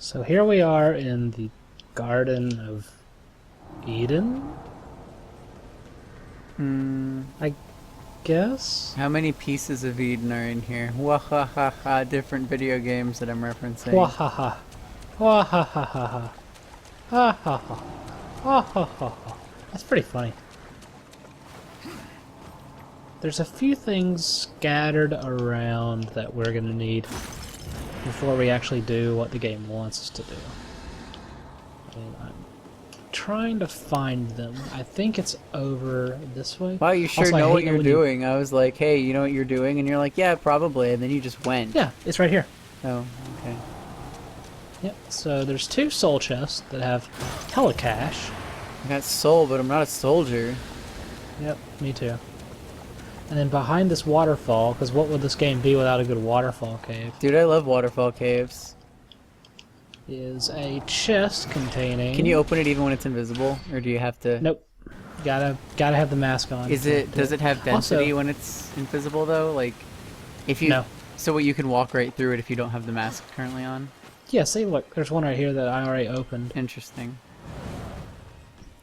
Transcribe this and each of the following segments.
So here we are in the Garden of Eden? I guess? How many pieces of Eden are in here? Wahahaha, different video games that I'm referencing. Wahaha. Wahahaha. Ha ha ha. Ha ha ha ha. That's pretty funny. There's a few things scattered around that we're gonna need before we actually do what the game wants us to do. And I'm trying to find them. I think it's over this way. Wow, you sure Also, know I what hate you're when doing. I was like, hey, you know what you're doing? And you're like, yeah, probably. And then you just went. Yeah, it's right here. Oh, okay. Yep, so there's 2 soul chests that have telecash. I got soul, but I'm not a soldier. Yep, me too. And then behind this waterfall, because what would this game be without a good waterfall cave, Dude, I love waterfall caves. is a chest containing... Can you open it even when it's invisible? Or do you have to... Nope. Gotta have the mask on. Does it have density Also, when it's invisible, though? Like, if you... No. So you can walk right through it if you don't have the mask currently on? yeah, see, look, there's one right here that I already opened. Interesting.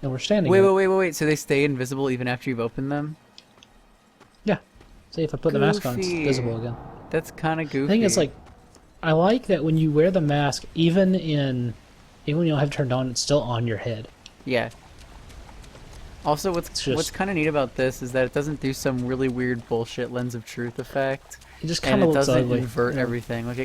And we're standing Wait. So they stay invisible even after you've opened them? Yeah. See, if I put the mask on, it's Goofy. visible again. That's kind of goofy. The thing is, like, I like that when you wear the mask, even when you don't have it turned on, it's still on your head. Yeah. Also, what's kind of neat about this is that it doesn't do some really weird bullshit lens of truth effect. It just And kind of it looks doesn't ugly. invert Yeah. everything. Like,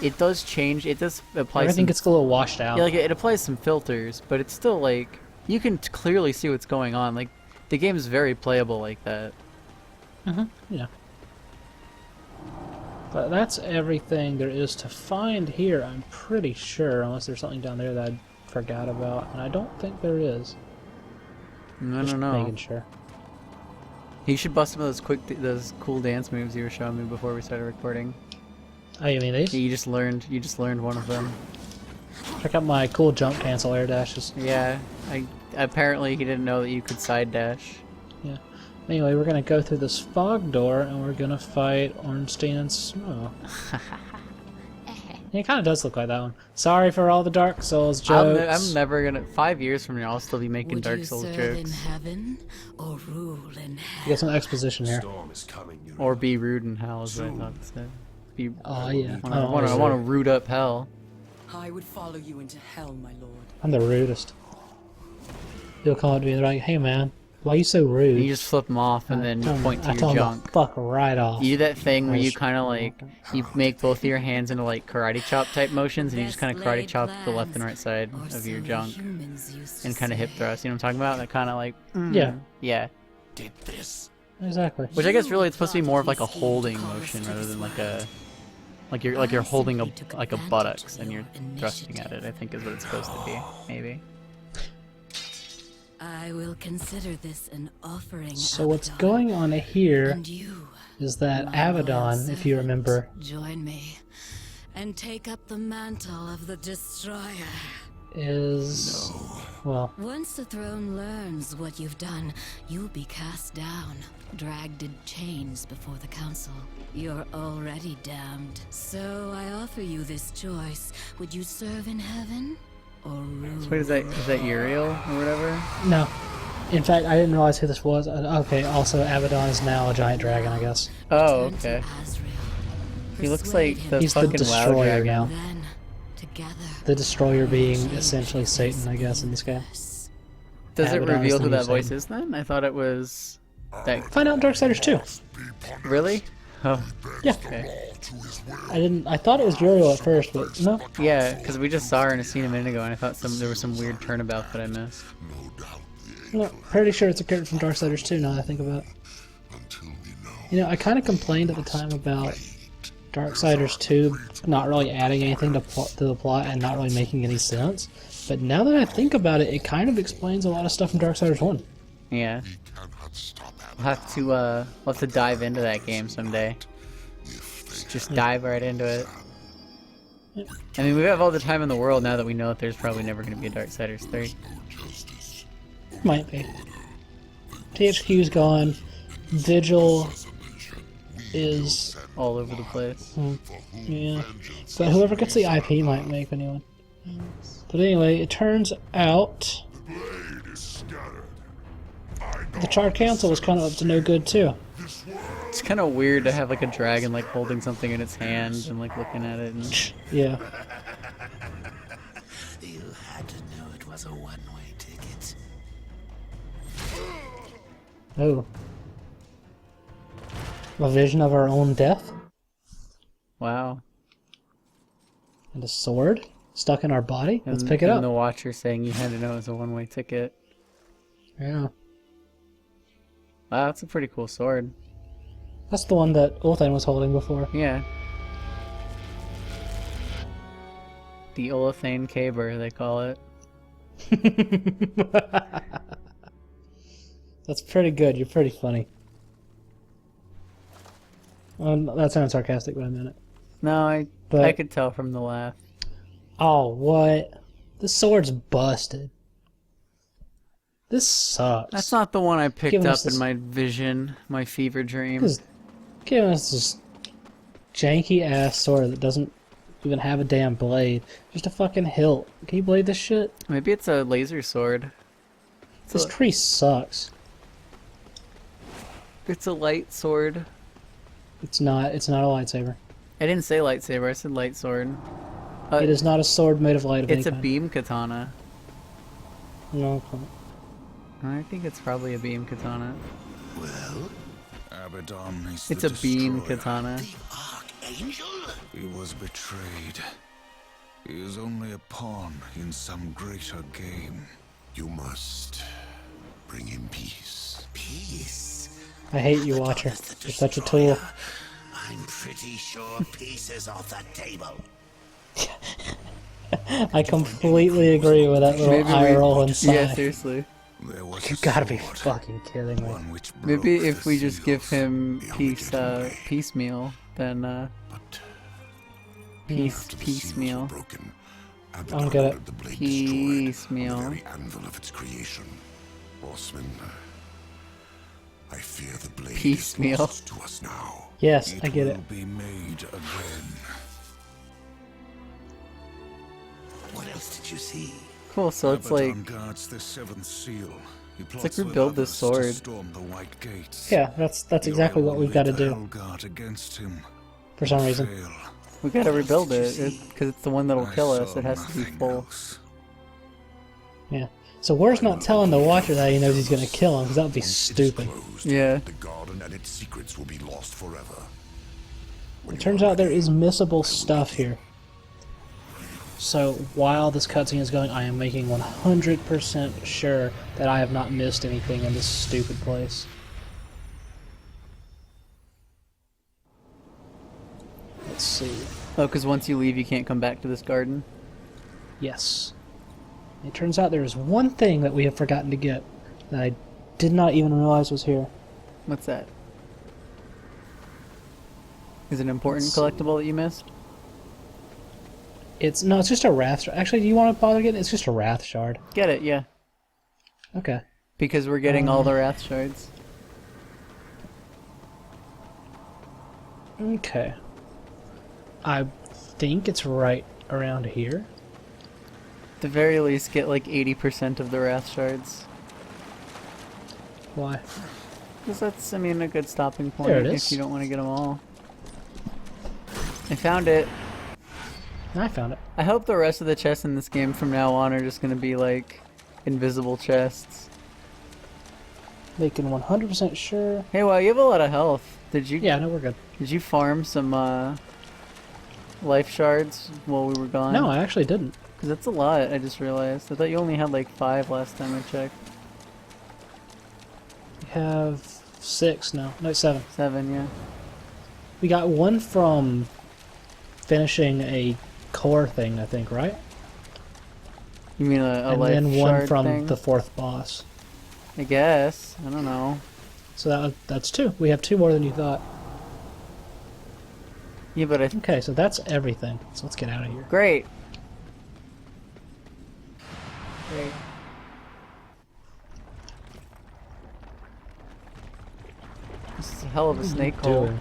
it does change, it does apply Everything some... gets a little washed out. Yeah, like, it applies some filters, but it's still, like, you can clearly see what's going on. Like, the game is very playable like that. Yeah. But that's everything there is to find here, I'm pretty sure, unless there's something down there that I forgot about, and I don't think there is. I Just don't know. making sure. You should bust some of those cool dance moves you were showing me before we started recording. Oh, you mean these? You just learned one of them. Check out my cool jump cancel air dashes. Yeah, apparently he didn't know that you could side dash. Yeah. Anyway, we're gonna go through this fog door, and we're gonna fight Ornstein and Smough. Yeah, it kind of does look like that one. Sorry for all the Dark Souls jokes. I'm never gonna. 5 years from now, I'll still be making Dark Souls serve in jokes. heaven or rule in hell? You get some exposition here. Storm is coming, you Or be rude in hell, is what I thought it said. Be, Oh, yeah. I want to root up hell. I would follow you into hell, my lord. I'm the rudest. He'll come up to me and be like, hey man, why are you so rude? You just flip them off and then you point to I your tell him junk. to fuck right off. You do that thing where you kind of like, you make both of your hands into like karate chop type motions and you just kind of karate chop the left and right side of your junk and kind of hip thrust. You know what I'm talking about? That kind of like, yeah. did this. Exactly. Which I guess really it's supposed to be more of like a holding motion rather than like a, like you're holding a buttocks and you're thrusting at it. I think is what it's supposed to be, maybe. I will consider this an offering. So what's Abaddon. going on here And you, is that my loyal Abaddon, if you servant, remember, join me and take up the mantle of the destroyer. is... Well, Once the throne learns what you've done, you'll be cast down, dragged in chains before the council. You're already damned. So I offer you this choice. Would you serve in heaven or rule? So wait, is that Uriel or whatever? no. In fact, I didn't realize who this was. Okay, also Abaddon is now a giant dragon, I guess. Oh, Turn to okay. Azrael. He looks Persuade like him. the He's the fucking WoW destroyer dragon. now. Then, together, The Destroyer being essentially Satan, I guess, in this game. Does it Abaddon is reveal the who new that voice Satan. is then? I thought it was that. Find out in Darksiders 2. Really? Oh, Yeah. okay. I thought it was Uriel at first, but no. Yeah, because we just saw her in a scene a minute ago, and I thought there was some weird turnabout that I missed. No, pretty sure it's a character from Darksiders 2 now that I think about it. You know, I kind of complained at the time about Darksiders 2 not really adding anything to the plot and not really making any sense. But now that I think about it, it kind of explains a lot of stuff from Darksiders 1. Yeah. We'll have to dive into that game someday. Just dive right into it. I mean, we have all the time in the world now that we know that there's probably never going to be a Darksiders 3. Might be. THQ's gone. Vigil is... All over the place. Yeah. But whoever gets the IP might make a new one. But anyway, it turns out the Charred Council was kind of up to no good too. It's kind of weird to have like a dragon like holding something in its hand and like looking at it. And... Yeah. You had to know it was a one-way ticket. Oh. A vision of our own death? Wow. And a sword stuck in our body? Let's And pick it up. the Watcher saying you had to know it was a one-way ticket. Yeah. Wow, that's a pretty cool sword. That's the one that Ulthan was holding before. Yeah. The Olathane Caber, they call it. That's pretty good. You're pretty funny. That sounds sarcastic, but I meant it. No, I could tell from the laugh. Oh, what? The sword's busted. This sucks. That's not the one I picked Giving up us this- in my vision, my fever dream. This is giving us this janky ass sword that doesn't even have a damn blade. Just a fucking hilt. Can you blade this shit? Maybe it's a laser sword. This tree sucks. It's a light sword. It's not a lightsaber. I didn't say lightsaber, I said light sword. It is not a sword made of light of It's a any kind. beam katana. No. I think it's probably a beam katana. Well, Abaddon is It's the a beam destroyer. katana. the Archangel? He was betrayed. He is only a pawn in some greater game. You must bring him peace. Peace? I hate you, Watcher. You're such a tool. I'm pretty sure peace is off the table. I completely agree with that little eye roll inside. Yeah, seriously. There was You a gotta be sword, fucking kidding me. one which Maybe broke if the we just give seals. him The only peace, getting away. piecemeal, then But peace, the seals were piecemeal. broken. I don't Abaddon get it. ordered the blade destroyed Piecemeal. on the very anvil of its creation. Horseman, I fear the blade Piecemeal. is lost to us now. Yes, I get will it. be made again. What else did you see? Cool, so it's like, Abaddon guards the seventh seal. He like plots with rebuild this others to sword. storm the White Gates. Yeah, that's exactly what we've got to do Guard against him. for some reason. Fail. we gotta rebuild it, because it's the one that'll I kill us. saw It has to be nothing full. else. Yeah. So Where's not telling the Watcher that he knows he's gonna kill him, because that would be Once it is stupid. closed, Yeah. The garden and its secrets will be lost forever. When It you turns are out there ready, is missable stuff here. So while this cutscene is going, I am making 100% sure that I have not missed anything in this stupid place. Let's see. Oh, because once you leave, you can't come back to this garden. Yes. It turns out there is one thing that we have forgotten to get that I did not even realize was here. What's that? Is it an important Let's see. collectible that you missed? It's just a wrath shard. Actually, do you want to bother getting it? It's just a wrath shard. Get it, yeah. Okay. Because we're getting all the wrath shards. Okay. I think it's right around here. At the very least, get like 80% of the wrath shards. Why? Because that's, I mean, a good stopping point There it if is. you don't want to get them all. I found it. I found it. I hope the rest of the chests in this game from now on are just going to be like invisible chests. Making 100% sure. Hey, wow, you have a lot of health. Did you? Yeah, no, we're good. Did you farm some life shards while we were gone? No, I actually didn't. Because that's a lot, I just realized. I thought you only had like 5 last time I checked. We have 6 now. No, 7. 7, yeah. We got one from finishing a core thing, I think, right? You mean a And life then one shard from thing? the 4th boss. I guess. I don't know. So that's 2. We have 2 more than you thought. Yeah, but I... Okay, so that's everything. So let's get out of here. Great. Great. This is a hell of a snake hole. Doing.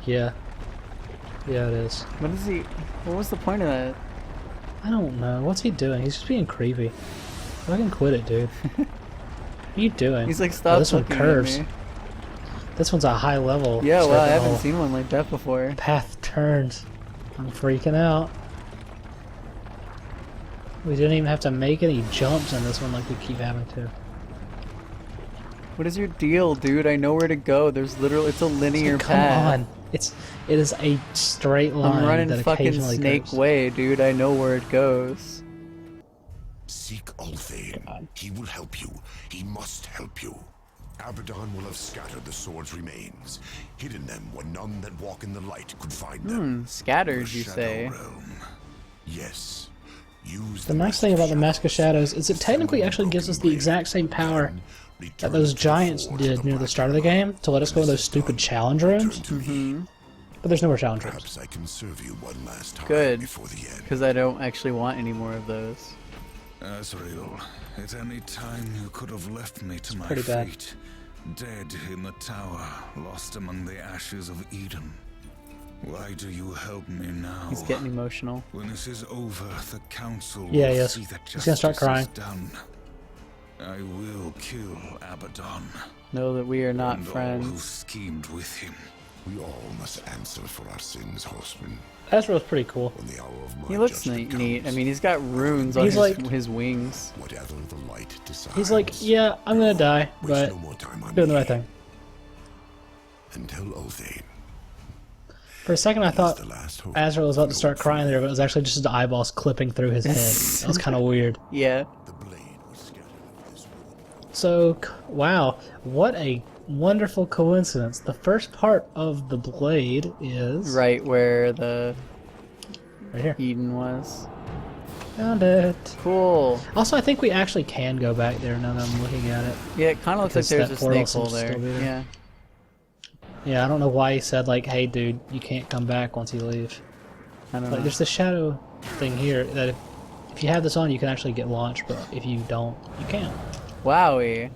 Yeah. Yeah, it is. What is he... What was the point of that? I don't know. What's he doing? He's just being creepy. Fucking quit it, dude. What are you doing? He's like, Oh, stop this one looking curves. at me. This one's a high level. Yeah, well, I serpent haven't hole. seen one like that before. Path turns. I'm freaking out. We didn't even have to make any jumps in this one like we keep having to. What is your deal, dude? I know where to go. There's literally, it's a linear Come path. on. It is a straight line I'm running that fucking occasionally Snake goes. Way, dude. I know where it goes. Seek Ulthane. He will help you. He must help you. Abaddon will have scattered the sword's remains, hidden them where none that walk in the light could find them. Scattered, The you Shadow say? Realm. Yes. Use The nice thing about the Mask of Shadows is it technically actually gives us the exact same power that those giants did near the start of the game to let us go in those stupid challenge rooms. But there's no more challenge rooms. Perhaps I can serve you one last time Good. before the end. Because I don't actually want any more of those. Azrael, at any time you could have left me to my pretty bad. fate. Dead in the tower, lost among the ashes of Eden. Why do you help me now? He's getting emotional. When this is over, the council Yeah, will yes. see that He's gonna start justice crying. is done. I will kill Abaddon. Know that we are not and all who friends. schemed with him. We all must answer for our sins, horsemen. Ezra's pretty cool. When the hour of my He looks judgment neat. I comes, mean, he's got runes on He's like- his wings. whatever the light decides. He's like, yeah, I'm gonna die, waste but no more time on doing the me. right thing. Until Ulthane. For a second, I thought the last hope. Azrael was about to start crying there, but it was actually just his eyeballs clipping through his head. That was kind of weird. Yeah. The blade was scattered of this world. So, wow, what a wonderful coincidence. The first part of the blade is Right where the right here. Eden was. Found it. Cool. Also, I think we actually can go back there now that I'm looking at it. Yeah, it kind of looks like Because there's that a portal snake hole seems to there. still be there. Yeah. Yeah, I don't know why he said, like, hey, dude, you can't come back once you leave. I don't Like, know. there's the shadow thing here that if you have this on, you can actually get launched, but if you don't, you can't. Wowie.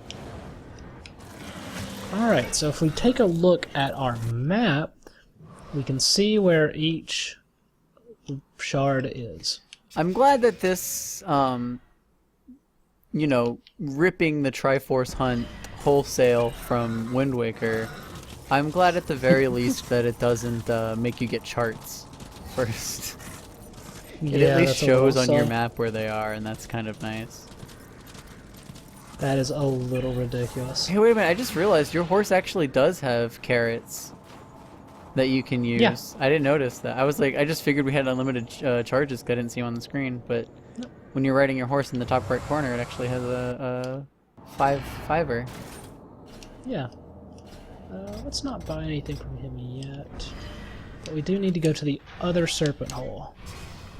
Alright, so if we take a look at our map, we can see where each shard is. I'm glad that this, you know, ripping the Triforce Hunt wholesale from Wind Waker, I'm glad at the very least that it doesn't make you get charts first. It at least that's a shows little on your sus. map where they are, and that's kind of nice. That is a little ridiculous. Hey, wait a minute, I just realized your horse actually does have carrots that you can use. Yeah. I didn't notice that. I was like, I just figured we had unlimited charges 'cause I didn't see them on the screen, but when you're riding your horse in the top right corner, it actually has a fiver. Yeah. Let's not buy anything from him yet. But we do need to go to the other serpent hole.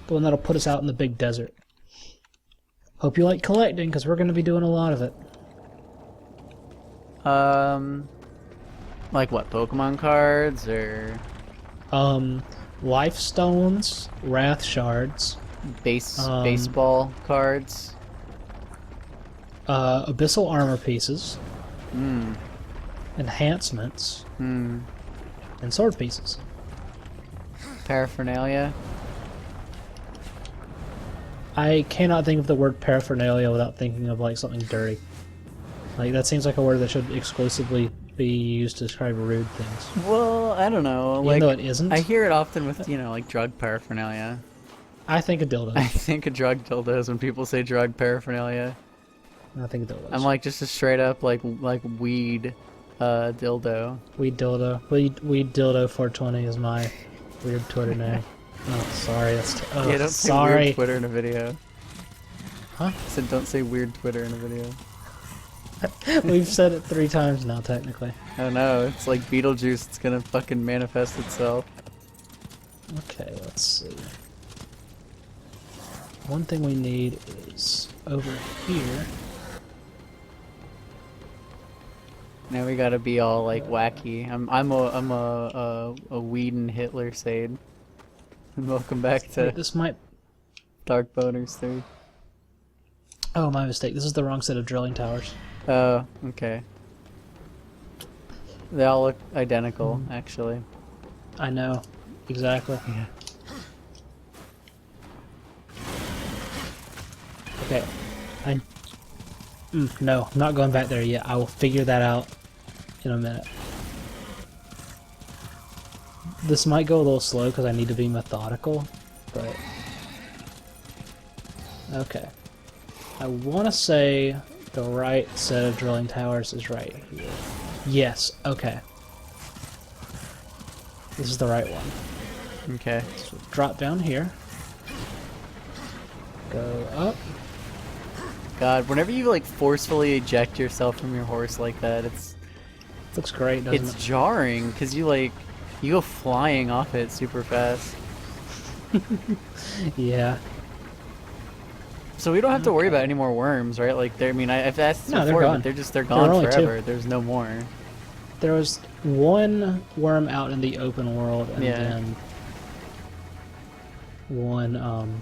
The one that'll put us out in the big desert. Hope you like collecting, because we're going to be doing a lot of it. Like what, Pokemon cards, or Life stones, wrath shards, baseball cards? abyssal armor pieces, enhancements, and sword pieces. Paraphernalia? I cannot think of the word paraphernalia without thinking of like something dirty. Like that seems like a word that should exclusively be used to describe rude things. Well, I don't know. Even Like, though it isn't. I hear it often with, you know, like drug paraphernalia. I think a dildo. I think of drug dildos when people say drug paraphernalia. I think a dildo. I'm like just a straight up like weed dildo. Weed dildo. Weed dildo 420 is my weird Twitter name. Oh, sorry. That's Yeah, don't say sorry. weird Twitter in a video. Huh? I said don't say weird Twitter in a video. We've said it 3 times now, technically. I know, it's like Beetlejuice, it's gonna fucking manifest itself. Okay, let's see. One thing we need is over here. Now we gotta be all like wacky. I'm a Whedon Hitler Sade. And welcome back to Wait, this might... Dark Boners 3. Oh, my mistake. This is the wrong set of drilling towers. Oh, okay. They all look identical, actually. I know. Exactly. Yeah. Okay. No, I'm not going back there yet. I will figure that out in a minute. This might go a little slow because I need to be methodical, but... Okay. I want to say the right set of drilling towers is right here. Yes, okay. This is the right one. Okay. So drop down here. Go up. God, whenever you like forcefully eject yourself from your horse like that, Looks great, doesn't it's it? jarring because you go flying off it super fast. Yeah. So we don't have to worry about any more worms, right? Like, I mean, I've asked this No, they're before, gone. but they're There gone were only forever. two. There's no more. There was one worm out in the open world, and Yeah. then one,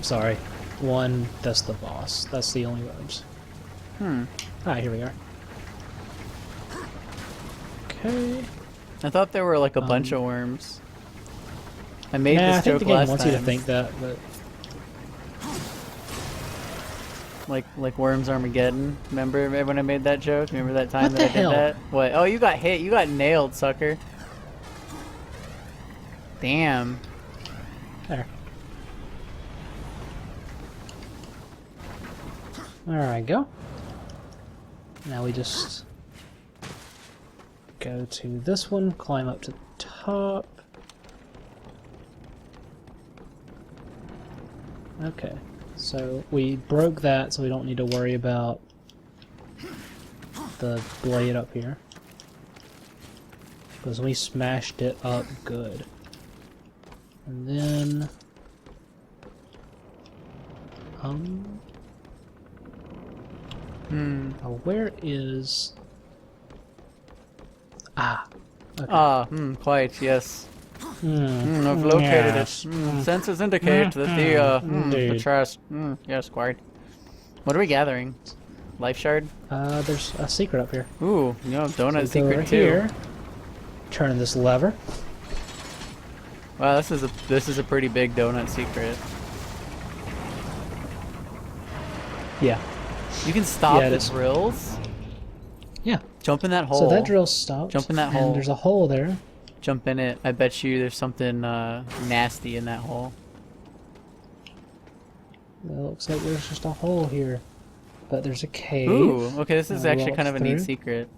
sorry, one that's the boss. That's the only worms. Alright, here we are. Okay. I thought there were like a bunch of worms. I made Nah, this I think joke the game last wants time. you to think that, but Like Worms Armageddon. Remember when I made that joke? Remember that time What that the I did hell? that? What? Oh, you got hit. You got nailed, sucker. Damn. there. Alright, go. Now we just go to this one, climb up to the top. Okay, so we broke that, so we don't need to worry about the blade up here. Because we smashed it up good. And then... where is... Ah. Okay. Quite, yes. Hmm. I've located Yes. it. Sensors indicate that the Indeed. chest. Yes, quite. What are we gathering? Life shard? There's a secret up here. Ooh, donut So go secret over too. here. Turn this lever. Wow, this is a pretty big donut secret. Yeah. You can stop Yeah, it the is. drills. Yeah. Jump in that hole. So that drill stopped. Jump in that and hole. There's a hole there. Jump in it. I bet you there's something nasty in that hole. It looks like there's just a hole here. But there's a cave. Ooh, okay, this is I'll actually walk kind of a neat through. secret.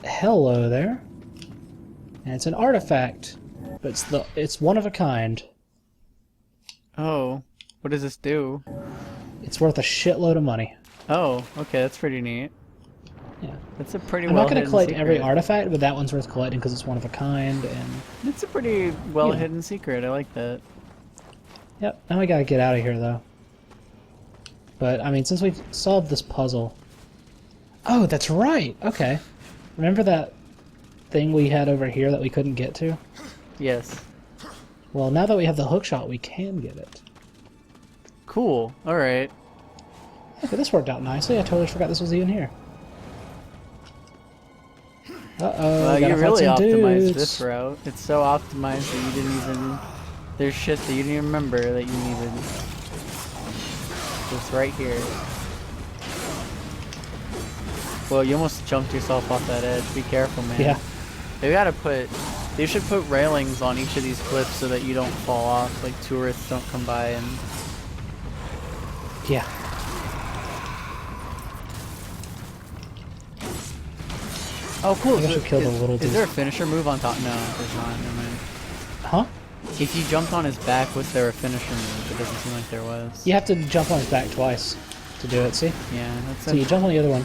Hello there. And it's an artifact. But it's one of a kind. Oh, what does this do? It's worth a shitload of money. Oh, okay, that's pretty neat. Yeah. That's a pretty I'm well not going to hidden collect secret. every artifact, but that one's worth collecting because it's one of a kind. And It's a pretty well hidden secret. I like that. yep. Now we got to get out of here though. But I mean, since we've solved this puzzle. Oh, that's right. Okay. Remember that thing we had over here that we couldn't get to? Yes. Well, now that we have the hookshot, we can get it. Cool. All right. Yeah, but this worked out nicely. I totally forgot this was even here. Uh-oh, Well, gotta you fight really some optimized dudes. this route. It's so optimized that you didn't even... There's shit that you didn't even remember that you needed. It's right here. Well, you almost jumped yourself off that edge. Be careful, man. Yeah. They should put railings on each of these cliffs so that you don't fall off, like tourists don't come by and... Yeah. Oh, cool. I guess we killed a little Is dude. there a finisher move on top? No, there's not. Never mind. Huh? If you jumped on his back, was there a finisher move? It doesn't seem like there was. You have to jump on his back twice to do it, see? Yeah, that's So you jump on the other one,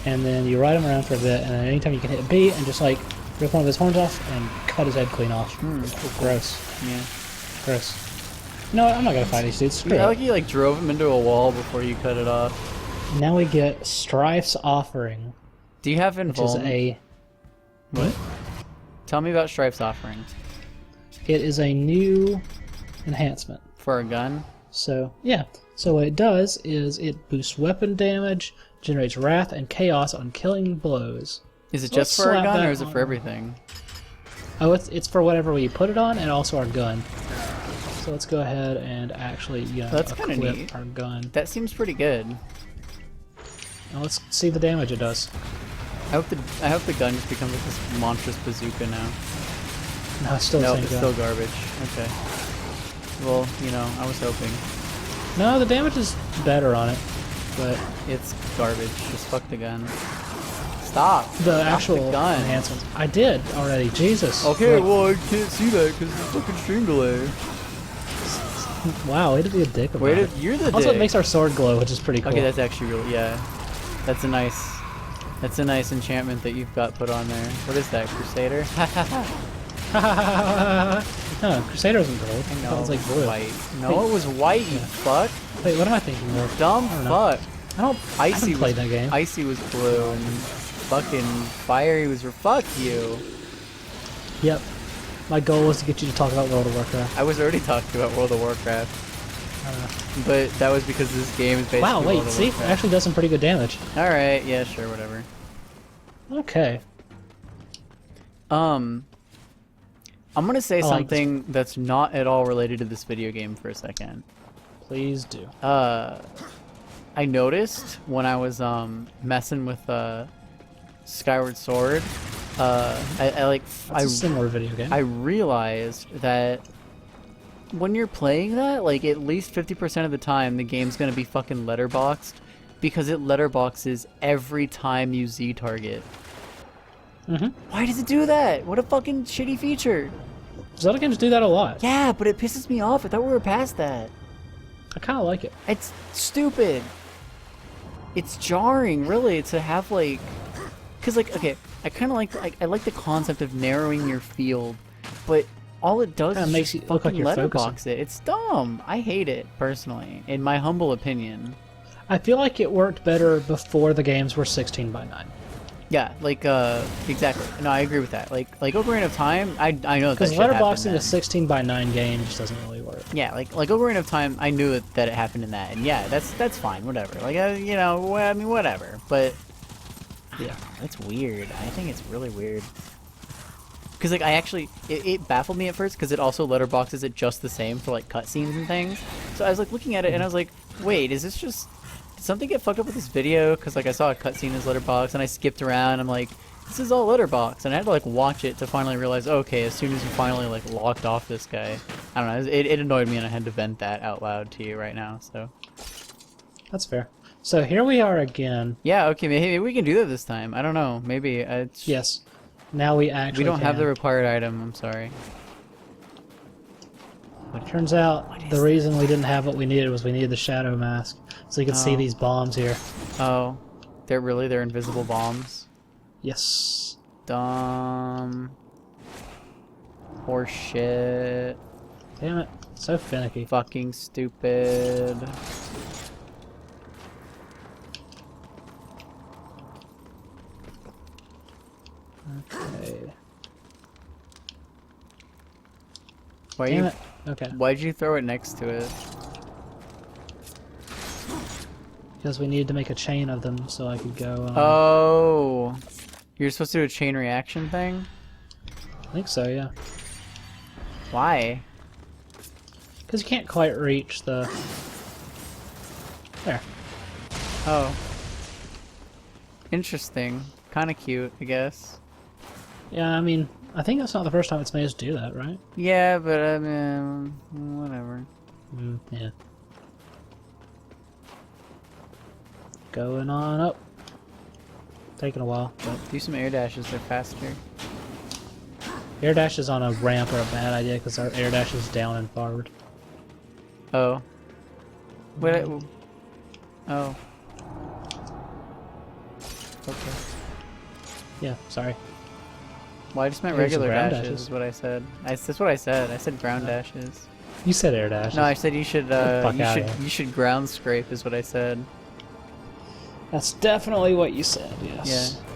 and then you ride him around for a bit, and then anytime you can hit B and just like rip one of his horns off and cut his head clean off. Gross. Yeah. Gross. No, I'm not gonna fight these dudes. Screw I it. like you like drove him into a wall before you cut it off. Now we get Strife's Offering, Do you have which is involvement? a... What? Tell me about Strife's offering. It is a new enhancement. For a gun? So, yeah. So what it does is it boosts weapon damage, generates wrath and chaos on killing blows. Is it Let's just for a slap gun that or is it for on. everything? Oh, it's for whatever we put it on, and also our gun. So let's go ahead and actually, That's kinda equip neat. our gun. That seems pretty good. Now let's see the damage it does. I hope the gun just becomes like this monstrous bazooka now. No, it's still the Nope, same it's gun. still garbage. Okay. Well, I was hoping. No, the damage is better on it, but It's garbage. Just fuck the gun. Stop. the Stop actual the gun. enhancements. I did already. Jesus. Okay, Like, well I can't see that because it's fucking stream delay. wow, way to be a dick about it. You're the Also, dick. it makes our sword glow, which is pretty cool. Okay, that's actually really, yeah. That's a nice enchantment that you've got put on there. What is that, Crusader? No, Crusader wasn't gold. I That know, was like blue. white. No, it was white, you fuck. Wait, what am I thinking of? Dumb I don't know. fuck. I don't. I Icy haven't played that game. Icy was blue and fucking fiery was fuck you. Yep. My goal was to get you to talk about World of Warcraft. I was already talking about World of Warcraft, but that was because this game is basically Wow, wait, World of see? It Warcraft. actually does some pretty good damage. Alright, yeah, sure, whatever. Okay. I'm gonna say I like this. something that's not at all related to this video game for a second. Please do. I noticed when I was messing with Skyward Sword, That's a similar video game. I realized that when you're playing that, like at least 50% of the time, the game's gonna be fucking letterboxed because it letterboxes every time you Z target. Why does it do that? What a fucking shitty feature. Zelda games do that a lot. Yeah, but it pisses me off. I thought we were past that. I kind of like it. It's stupid. It's jarring, really, to have like, cause like, okay, I kind of like, I like the concept of narrowing your field, but all it does Kinda is makes just you look like fucking you're letterbox it. It's dumb. I hate it personally, in my humble opinion. I feel like it worked better before the games were 16:9. Yeah, like exactly. No, I agree with that. Like Ocarina of Time, I know that Because shit happened letterboxing then. a 16:9 game just doesn't really work. Yeah, like Ocarina of Time, I knew that it happened in that, and yeah, that's fine, whatever. Like I mean, whatever. But yeah, it's weird. I think it's really weird. Because like I actually, it baffled me at first because it also letterboxes it just the same for like cutscenes and things. So I was like looking at it and I was like, wait, is this just? Did something get fucked up with this video? Because like I saw a cutscene as letterbox and I skipped around. I'm like, this is all letterbox, and I had to like watch it to finally realize, okay, as soon as you finally like locked off this guy, I don't know, it annoyed me and I had to vent that out loud to you right now. So That's fair. So here we are again. yeah, okay, maybe we can do that this time. I don't know, maybe it's, Yes. Now we actually we don't have the can. required item. I'm sorry. Turns out the reason we didn't have what we needed was we needed the shadow mask, so you could see Oh. these bombs here. Oh, they're invisible bombs. Yes. Dumb. Horse shit. Damn it. So finicky. Fucking stupid. Okay. Why Damn you? it. Okay. Why'd you throw it next to it? Because we needed to make a chain of them so I could go. Oh, you're supposed to do a chain reaction thing? I think so, yeah. Why? Because you can't quite reach the. There. Oh. Interesting. Kind of cute, I guess. Yeah, I mean, I think that's not the first time it's made us do that, right? Yeah, but I mean, whatever. Yeah. Going on up. Taking a while, but Do some air dashes, they're faster. air dashes on a ramp are a bad idea because our air dash is down and forward. Oh. Wait, oh. Okay. Yeah, sorry. Well, I just meant Here's some regular ground dashes, dashes. is what I said. That's what I said. I said ground dashes. You said air dashes. No, I said you should, the fuck outta here. you should ground scrape, is what I said. That's definitely what you said, yes. Yeah.